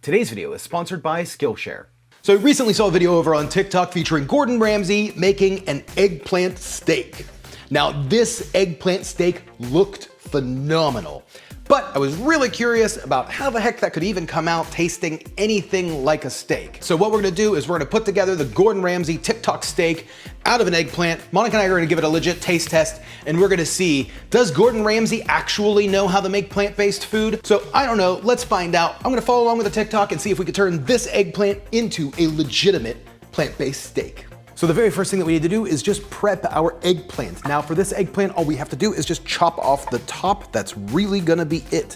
Today's video is sponsored by Skillshare. So I recently saw a video over on TikTok featuring Gordon Ramsay making an eggplant steak. Now this eggplant steak looked phenomenal, but I was really curious about how the heck that could even come out tasting anything like a steak. So what we're gonna do is we're gonna put together the Gordon Ramsay TikTok steak out of an eggplant. Monica and I are gonna give it a legit taste test, and we're gonna see, does Gordon Ramsay actually know how to make plant-based food? So I don't know, let's find out. I'm gonna follow along with the TikTok and see if we can turn this eggplant into a legitimate plant-based steak. So the very first thing that we need to do is just prep our eggplant. Now for this eggplant, all we have to do is just chop off the top. That's really gonna be it.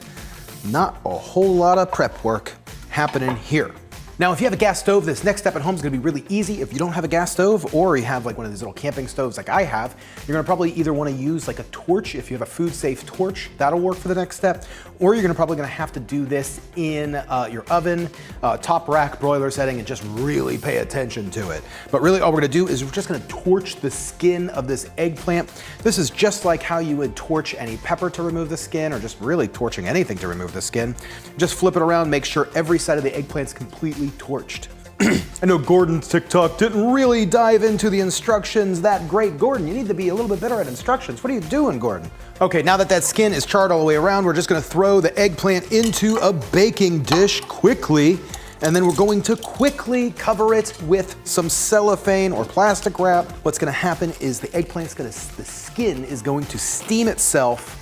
Not a whole lot of prep work happening here. Now, if you have a gas stove, this next step at home is gonna be really easy. If you don't have a gas stove, or you have like one of these little camping stoves like I have, you're gonna probably either wanna use like a torch. If you have a food safe torch, that'll work for the next step. Or you're probably gonna have to do this in your oven, top rack broiler setting, and just really pay attention to it. But really all we're gonna do is we're just gonna torch the skin of this eggplant. This is just like how you would torch any pepper to remove the skin, or just really torching anything to remove the skin. Just flip it around, make sure every side of the eggplant's completely torched. I know Gordon's TikTok didn't really dive into the instructions that great. Gordon, you need to be a little bit better at instructions. What are you doing, Gordon? Okay, now that that skin is charred all the way around, we're just gonna throw the eggplant into a baking dish quickly, and then we're going to quickly cover it with some cellophane or plastic wrap. What's gonna happen is the skin is going to steam itself,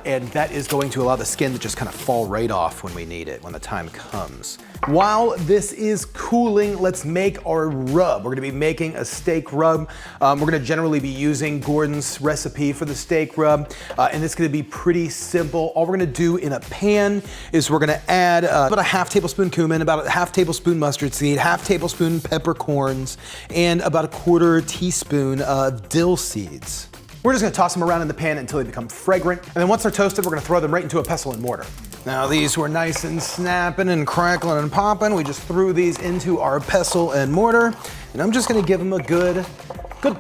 and that is going to allow the skin to just kind of fall right off when we need it, when the time comes. While this is cooling, let's make our rub. We're gonna be making a steak rub. We're gonna generally be using Gordon's recipe for the steak rub, and it's gonna be pretty simple. All we're gonna do in a pan is we're gonna add about a half tablespoon cumin, about a half tablespoon mustard seed, half tablespoon peppercorns, and about a quarter teaspoon dill seeds. We're just gonna toss them around in the pan until they become fragrant. And then once they're toasted, we're gonna throw them right into a pestle and mortar. Now these were nice and snapping and crackling and popping. We just threw these into our pestle and mortar. And I'm just gonna give them a good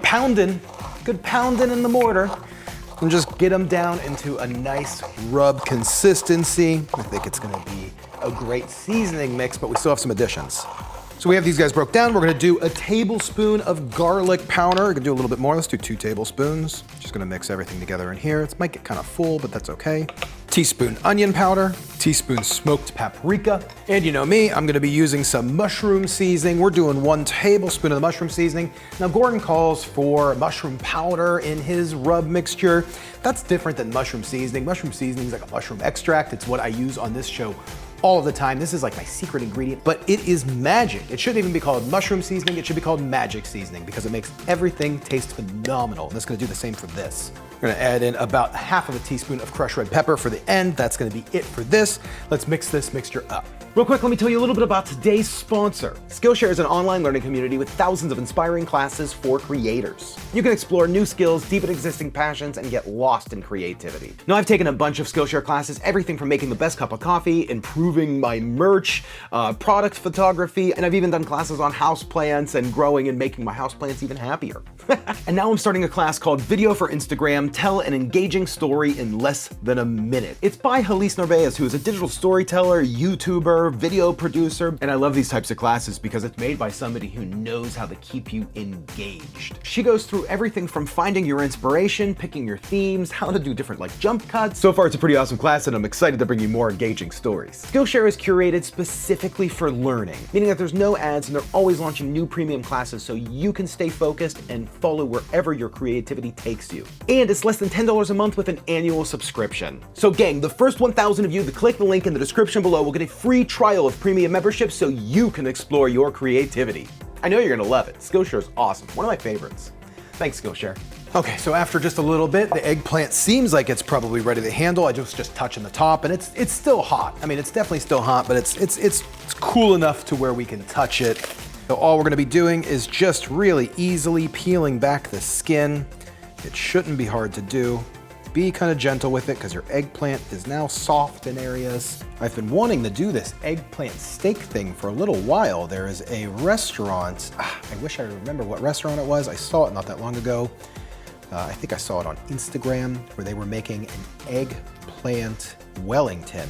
pounding in the mortar. And just get them down into a nice rub consistency. I think it's gonna be a great seasoning mix, but we still have some additions. So we have these guys broke down. We're gonna do a tablespoon of garlic powder. We're gonna do a little bit more. Let's do 2 tablespoons. Just gonna mix everything together in here. It might get kind of full, but that's okay. Teaspoon onion powder, teaspoon smoked paprika. And you know me, I'm gonna be using some mushroom seasoning. We're doing 1 tablespoon of the mushroom seasoning. Now Gordon calls for mushroom powder in his rub mixture. That's different than mushroom seasoning. Mushroom seasoning is like a mushroom extract. It's what I use on this show all of the time. This is like my secret ingredient, but it is magic. It shouldn't even be called mushroom seasoning. It should be called magic seasoning because it makes everything taste phenomenal. And it's gonna do the same for this. We're gonna add in about half of a teaspoon of crushed red pepper for the end. That's gonna be it for this. Let's mix this mixture up. Real quick, let me tell you a little bit about today's sponsor. Skillshare is an online learning community with thousands of inspiring classes for creators. You can explore new skills, deepen existing passions, and get lost in creativity. Now, I've taken a bunch of Skillshare classes, everything from making the best cup of coffee, improving my merch, product photography, and I've even done classes on houseplants and growing and making my houseplants even happier. And now I'm starting a class called Video for Instagram, Tell an Engaging Story in Less Than a Minute. It's by Halise Narvaez, who is a digital storyteller, YouTuber, video producer, and I love these types of classes because it's made by somebody who knows how to keep you engaged. She goes through everything from finding your inspiration, picking your themes, how to do different like jump cuts. So far it's a pretty awesome class, and I'm excited to bring you more engaging stories. Skillshare is curated specifically for learning, meaning that there's no ads and they're always launching new premium classes so you can stay focused and follow wherever your creativity takes you. And it's less than $10 a month with an annual subscription. So gang, the first 1,000 of you that click the link in the description below will get a free trial of premium membership so you can explore your creativity. I know you're gonna love it. Skillshare is awesome. One of my favorites. Thanks, Skillshare. Okay, so after just a little bit, the eggplant seems like it's probably ready to handle. I just touching the top, and it's still hot. I mean, it's definitely still hot, but it's cool enough to where we can touch it. So all we're gonna be doing is just really easily peeling back the skin. It shouldn't be hard to do. Be kind of gentle with it because your eggplant is now soft in areas. I've been wanting to do this eggplant steak thing for a little while. There is a restaurant, I wish I remember what restaurant it was. I saw it not that long ago. I think I saw it on Instagram where they were making an eggplant Wellington,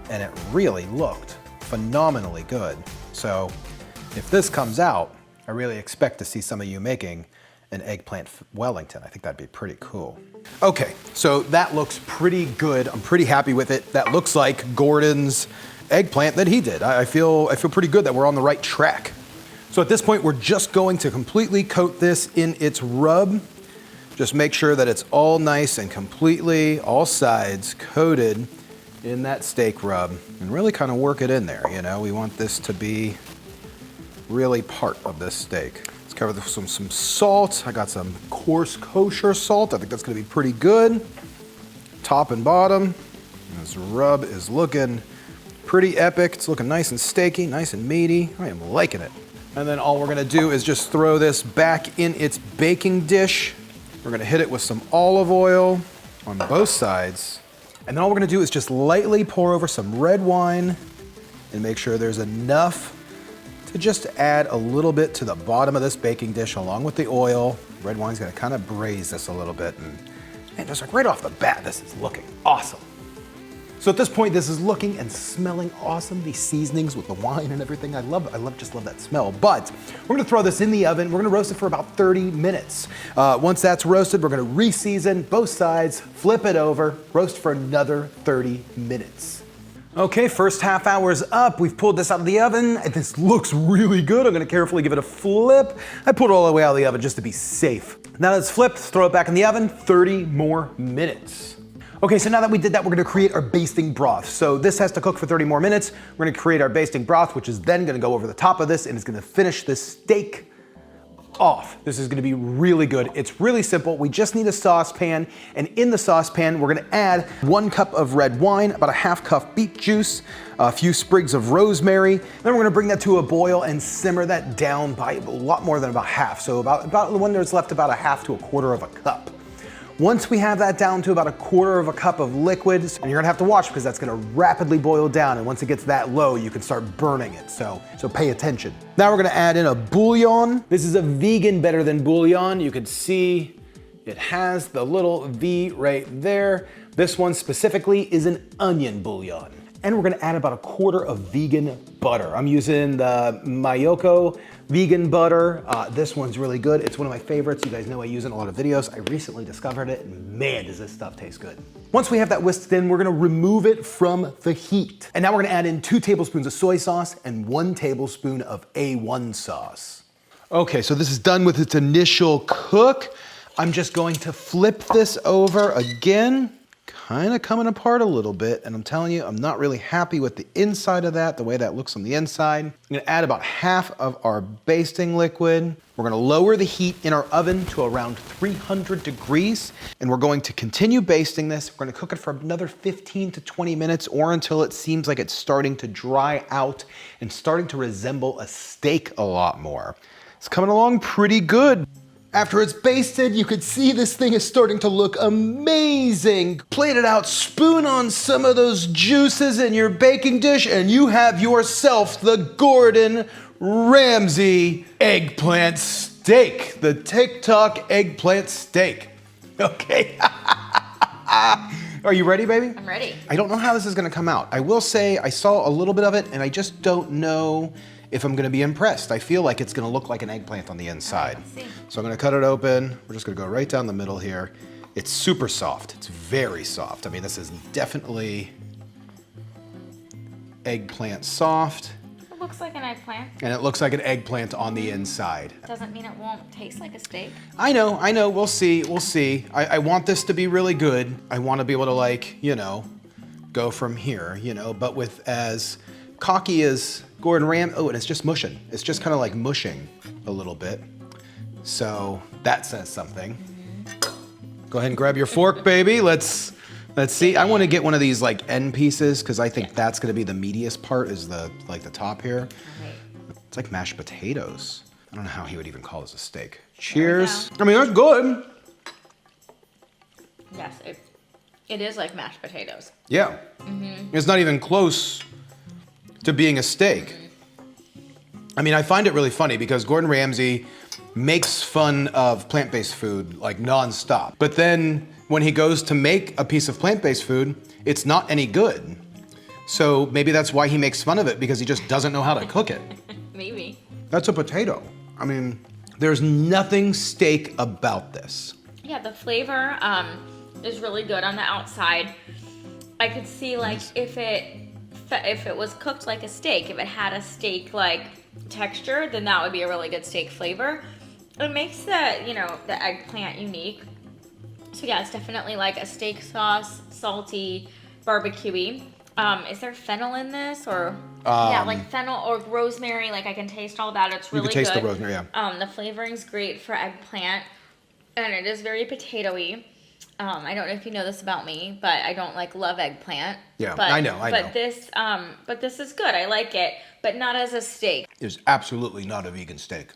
and it really looked phenomenally good. So if this comes out, I really expect to see some of you making an eggplant Wellington. I think that'd be pretty cool. Okay, so that looks pretty good. I'm pretty happy with it. That looks like Gordon's eggplant that he did. I feel pretty good that we're on the right track. So at this point, we're just going to completely coat this in its rub. Just make sure that it's all nice and completely, all sides, coated in that steak rub, and really kind of work it in there, you know? We want this to be really part of this steak. Let's cover this with some salt. I got some coarse kosher salt. I think that's gonna be pretty good. Top and bottom. This rub is looking pretty epic. It's looking nice and steaky, nice and meaty. I am liking it. And then all we're gonna do is just throw this back in its baking dish. We're gonna hit it with some olive oil on both sides. And then all we're gonna do is just lightly pour over some red wine and make sure there's enough to just add a little bit to the bottom of this baking dish along with the oil. Red wine's gonna kind of braise this a little bit, and just like right off the bat, this is looking awesome. So at this point, this is looking and smelling awesome. These seasonings with the wine and everything, just love that smell. But we're gonna throw this in the oven. We're gonna roast it for about 30 minutes. Once that's roasted, we're gonna re-season both sides, flip it over, roast for another 30 minutes. Okay, first half hour's up. We've pulled this out of the oven, and this looks really good. I'm gonna carefully give it a flip. I pulled it all the way out of the oven just to be safe. Now that it's flipped, throw it back in the oven, 30 more minutes. Okay, so now that we did that, we're gonna create our basting broth. So this has to cook for 30 more minutes. We're gonna create our basting broth, which is then gonna go over the top of this, and it's gonna finish this steak off. This is gonna be really good. It's really simple. We just need a saucepan, and in the saucepan, we're gonna add 1 cup of red wine, about a ½ cup beet juice, a few sprigs of rosemary. Then we're gonna bring that to a boil and simmer that down by a lot more than about half. So about when there's left about a half to a quarter of a cup. Once we have that down to about a quarter of a cup of liquids, and you're gonna have to watch because that's gonna rapidly boil down, and once it gets that low, you can start burning it, so pay attention. Now we're gonna add in a bouillon. This is a vegan better than bouillon. You can see it has the little V right there. This one specifically is an onion bouillon. And we're gonna add about a quarter of vegan butter. I'm using the Mayoko vegan butter. This one's really good. It's one of my favorites. You guys know I use it in a lot of videos. I recently discovered it, and man, does this stuff taste good. Once we have that whisked in, we're gonna remove it from the heat. And now we're gonna add in 2 tablespoons of soy sauce and 1 tablespoon of A1 sauce. Okay, so this is done with its initial cook. I'm just going to flip this over again. Kind of coming apart a little bit, and I'm telling you, I'm not really happy with the inside of that, the way that looks on the inside. I'm gonna add about half of our basting liquid. We're gonna lower the heat in our oven to around 300 degrees, and we're going to continue basting this. We're gonna cook it for another 15 to 20 minutes, or until it seems like it's starting to dry out and starting to resemble a steak a lot more. It's coming along pretty good. After it's basted, you can see this thing is starting to look amazing. Plate it out, spoon on some of those juices in your baking dish, and you have yourself the Gordon Ramsay eggplant steak. The TikTok eggplant steak. Okay. Are you ready, baby? I'm ready. I don't know how this is gonna come out. I will say I saw a little bit of it, and I just don't know if I'm gonna be impressed. I feel like it's gonna look like an eggplant on the inside. Right, so I'm gonna cut it open. We're just gonna go right down the middle here. It's super soft, it's very soft. I mean, this is definitely eggplant soft. It looks like an eggplant. And it looks like an eggplant on the inside. Doesn't mean it won't taste like a steak. I know, we'll see. I want this to be really good. I wanna be able to, like, you know, go from here, you know, but with as cocky as Gordon Ramsay, oh, and it's just mushing. It's just kind of like mushing a little bit. So that says something. Go ahead and grab your fork, baby. Let's see. I want to get one of these like end pieces because I think that's going to be the meatiest part is the top here. Okay. It's like mashed potatoes. I don't know how he would even call this a steak. Cheers. I mean, that's good. Yes, it is like mashed potatoes. Yeah. It's not even close to being a steak. I mean, I find it really funny because Gordon Ramsay makes fun of plant-based food like nonstop. But then when he goes to make a piece of plant-based food, it's not any good. So maybe that's why he makes fun of it, because he just doesn't know how to cook it. Maybe. That's a potato. I mean, there's nothing steak about this. Yeah, the flavor is really good on the outside. I could see like if it was cooked like a steak, if it had a steak like texture, then that would be a really good steak flavor. It makes the eggplant unique. So yeah, it's definitely like a steak sauce, salty, barbecuey. Is there fennel in this, or yeah, like fennel or rosemary? Like I can taste all that. It's really good. You can taste the rosemary, yeah. The flavoring's great for eggplant, and it is very potatoey. I don't know if you know this about me, but I don't love eggplant. Yeah, but, I know. But this is good. I like it, but not as a steak. It's absolutely not a vegan steak.